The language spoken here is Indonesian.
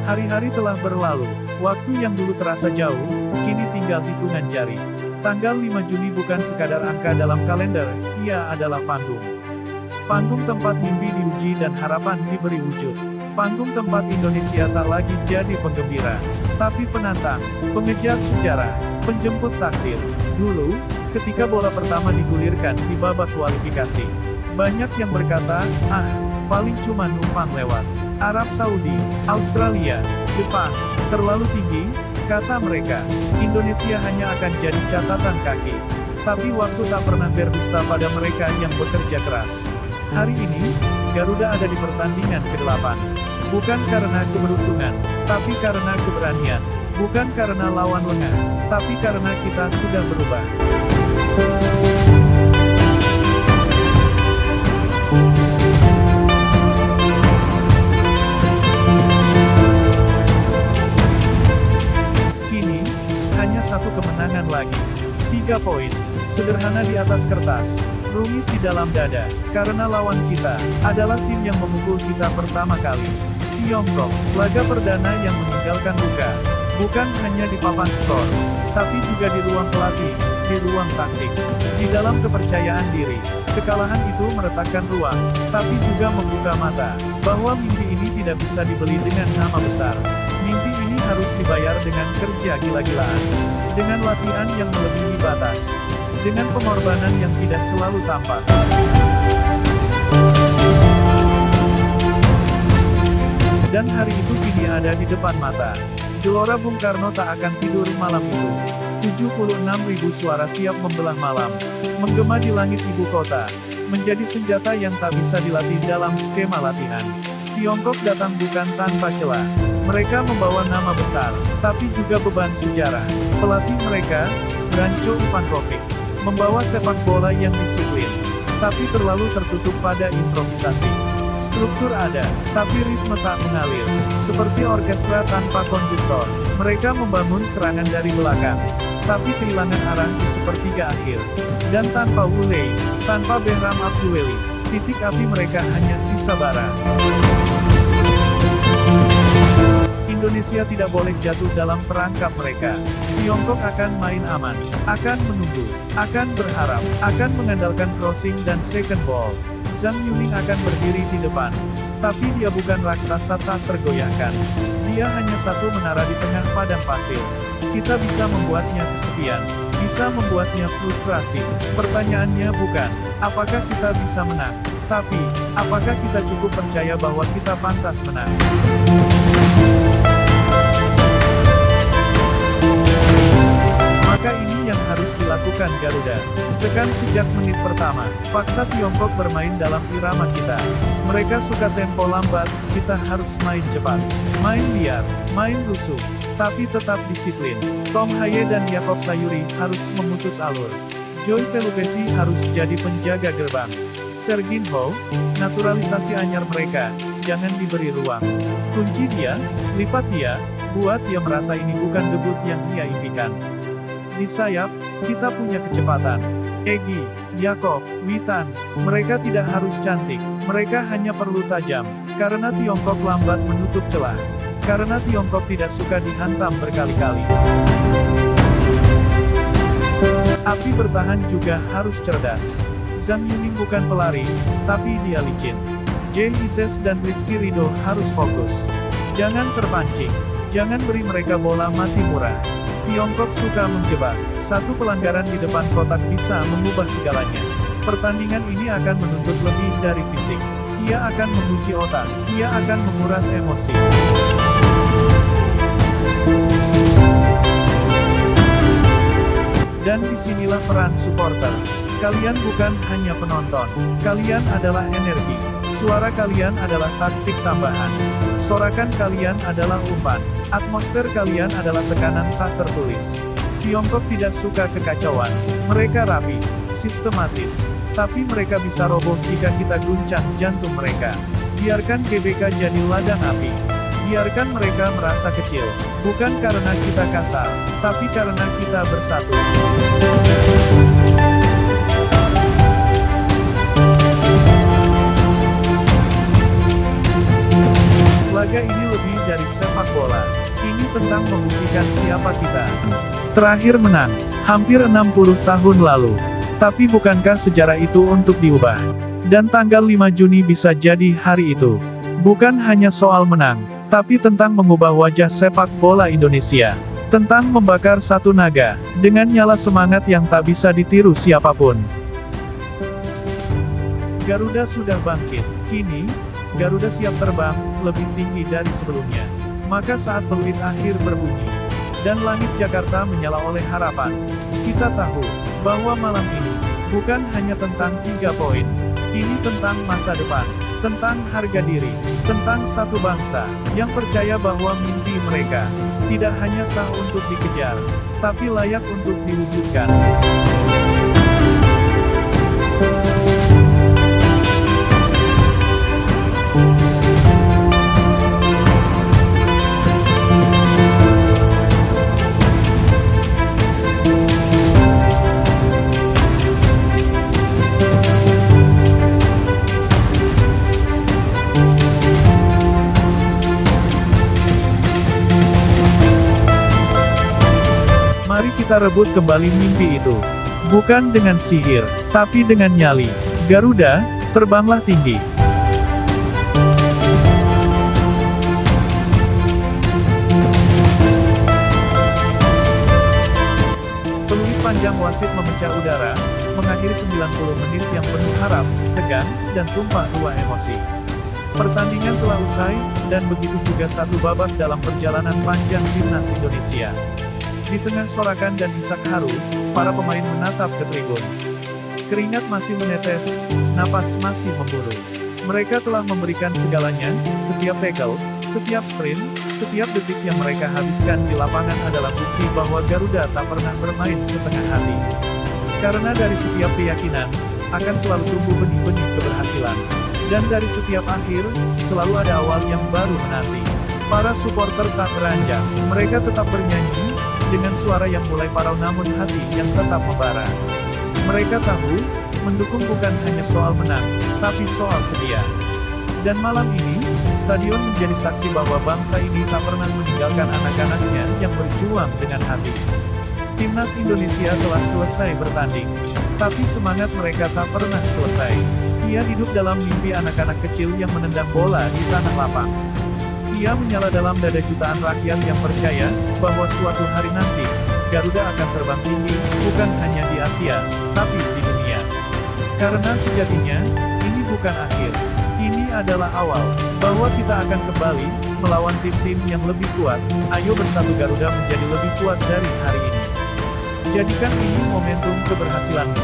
Hari-hari telah berlalu, waktu yang dulu terasa jauh, kini tinggal hitungan jari. Tanggal 5 Juni bukan sekadar angka dalam kalender, ia adalah panggung. Panggung tempat mimpi diuji dan harapan diberi wujud. Panggung tempat Indonesia tak lagi jadi penggembira, tapi penantang, pengejar sejarah, penjemput takdir. Dulu, ketika bola pertama digulirkan di babak kualifikasi, banyak yang berkata, paling cuma numpang lewat. Arab Saudi, Australia, Jepang, terlalu tinggi, kata mereka. Indonesia hanya akan jadi catatan kaki. Tapi waktu tak pernah berdusta pada mereka yang bekerja keras. Hari ini, Garuda ada di pertandingan ke-8. Bukan karena keberuntungan, tapi karena keberanian. Bukan karena lawan lengah, tapi karena kita sudah berubah. Kini, hanya satu kemenangan lagi. 3 poin. Sederhana di atas kertas, rumit di dalam dada, karena lawan kita adalah tim yang memukul kita pertama kali. Tiongkok, laga perdana yang meninggalkan luka, bukan hanya di papan skor, tapi juga di ruang pelatih, di ruang taktik, di dalam kepercayaan diri. Kekalahan itu meretakkan ruang, tapi juga membuka mata, bahwa mimpi ini tidak bisa dibeli dengan nama besar. Mimpi ini harus dibayar dengan kerja gila-gilaan, dengan latihan yang melebihi batas, dengan pengorbanan yang tidak selalu tampak. Dan hari itu kini ada di depan mata. Gelora Bung Karno tak akan tidur malam itu. 76.000 suara siap membelah malam, menggema di langit ibu kota, menjadi senjata yang tak bisa dilatih dalam skema latihan. Tiongkok datang bukan tanpa celah. Mereka membawa nama besar, tapi juga beban sejarah. Pelatih mereka, Branko Ivankovic, membawa sepak bola yang disiplin, tapi terlalu tertutup pada improvisasi. Struktur ada, tapi ritme tak mengalir. Seperti orkestra tanpa konduktor, mereka membangun serangan dari belakang, tapi kehilangan arah di sepertiga akhir. Dan tanpa Wulei, tanpa Behram Abduweli, titik api mereka hanya sisa bara. Indonesia tidak boleh jatuh dalam perangkap mereka. Tiongkok akan main aman, akan menunggu, akan berharap, akan mengandalkan crossing dan second ball. Zhang Yuning akan berdiri di depan. Tapi dia bukan raksasa tak tergoyahkan. Dia hanya satu menara di tengah padang pasir. Kita bisa membuatnya kesepian, bisa membuatnya frustrasi. Pertanyaannya bukan, apakah kita bisa menang, tapi, apakah kita cukup percaya bahwa kita pantas menang. Maka ini yang harus dilakukan Garuda. Tekan sejak menit pertama, paksa Tiongkok bermain dalam irama kita. Mereka suka tempo lambat, kita harus main cepat. Main liar, main rusuh, tapi tetap disiplin. Tom Haye dan Yakob Sayuri harus memutus alur. Joy Pelupesi harus jadi penjaga gerbang. Serginho, naturalisasi anyar mereka, jangan diberi ruang. Kunci dia, lipat dia, buat dia merasa ini bukan debut yang ia impikan. Di sayap, kita punya kecepatan. Egy, Yakob, Witan, mereka tidak harus cantik, mereka hanya perlu tajam. Karena Tiongkok lambat menutup celah. Karena Tiongkok tidak suka dihantam berkali-kali. Api bertahan juga harus cerdas. Zhang Yuning bukan pelari, tapi dia licin. Jay Ises dan Rizky Ridho harus fokus. Jangan terpancing. Jangan beri mereka bola mati murah. Tiongkok suka menjebak. Satu pelanggaran di depan kotak bisa mengubah segalanya. Pertandingan ini akan menuntut lebih dari fisik. Ia akan menguji otak. Ia akan menguras emosi. Dan disinilah peran supporter. Kalian bukan hanya penonton. Kalian adalah energi. Suara kalian adalah taktik tambahan. Sorakan kalian adalah umpan. Atmosfer kalian adalah tekanan tak tertulis. Tiongkok tidak suka kekacauan. Mereka rapi, sistematis. Tapi mereka bisa roboh jika kita guncang jantung mereka. Biarkan GBK jadi ladang api. Biarkan mereka merasa kecil. Bukan karena kita kasar, tapi karena kita bersatu. Laga ini lebih lebih dari sepak bola. Ini tentang membuktikan siapa kita. Terakhir menang, hampir 60 tahun lalu. Tapi bukankah sejarah itu untuk diubah? Dan tanggal 5 Juni bisa jadi hari itu. Bukan hanya soal menang, tapi tentang mengubah wajah sepak bola Indonesia. Tentang membakar satu naga, dengan nyala semangat yang tak bisa ditiru siapapun. Garuda sudah bangkit. Kini, Garuda siap terbang, lebih tinggi dari sebelumnya. Maka saat peluit akhir berbunyi, dan langit Jakarta menyala oleh harapan, kita tahu, bahwa malam ini, bukan hanya tentang 3 poin, ini tentang masa depan, tentang harga diri, tentang satu bangsa, yang percaya bahwa mimpi mereka, tidak hanya sah untuk dikejar, tapi layak untuk diwujudkan. Mari kita rebut kembali mimpi itu. Bukan dengan sihir, tapi dengan nyali. Garuda, terbanglah tinggi. Peluit panjang wasit memecah udara, mengakhiri 90 menit yang penuh harap, tegang, dan tumpah ruah emosi. Pertandingan telah usai, dan begitu juga satu babak dalam perjalanan panjang timnas Indonesia. Di tengah sorakan dan isak haru, para pemain menatap ke tribun. Keringat masih menetes, napas masih memburu. Mereka telah memberikan segalanya, setiap tackle, setiap sprint, setiap detik yang mereka habiskan di lapangan adalah bukti bahwa Garuda tak pernah bermain setengah hati. Karena dari setiap keyakinan, akan selalu tumbuh benih-benih keberhasilan. Dan dari setiap akhir, selalu ada awal yang baru menanti. Para supporter tak beranjak, mereka tetap bernyanyi, dengan suara yang mulai parau namun hati yang tetap membara. Mereka tahu, mendukung bukan hanya soal menang, tapi soal setia. Dan malam ini, stadion menjadi saksi bahwa bangsa ini tak pernah meninggalkan anak-anaknya yang berjuang dengan hati. Timnas Indonesia telah selesai bertanding. Tapi semangat mereka tak pernah selesai. Ia hidup dalam mimpi anak-anak kecil yang menendang bola di tanah lapang. Ia menyala dalam dada jutaan rakyat yang percaya, bahwa suatu hari nanti, Garuda akan terbang tinggi, bukan hanya di Asia, tapi di dunia. Karena sejatinya, ini bukan akhir. Ini adalah awal, bahwa kita akan kembali, melawan tim-tim yang lebih kuat. Ayo bersatu Garuda menjadi lebih kuat dari hari ini. Jadikan ini momentum keberhasilanmu.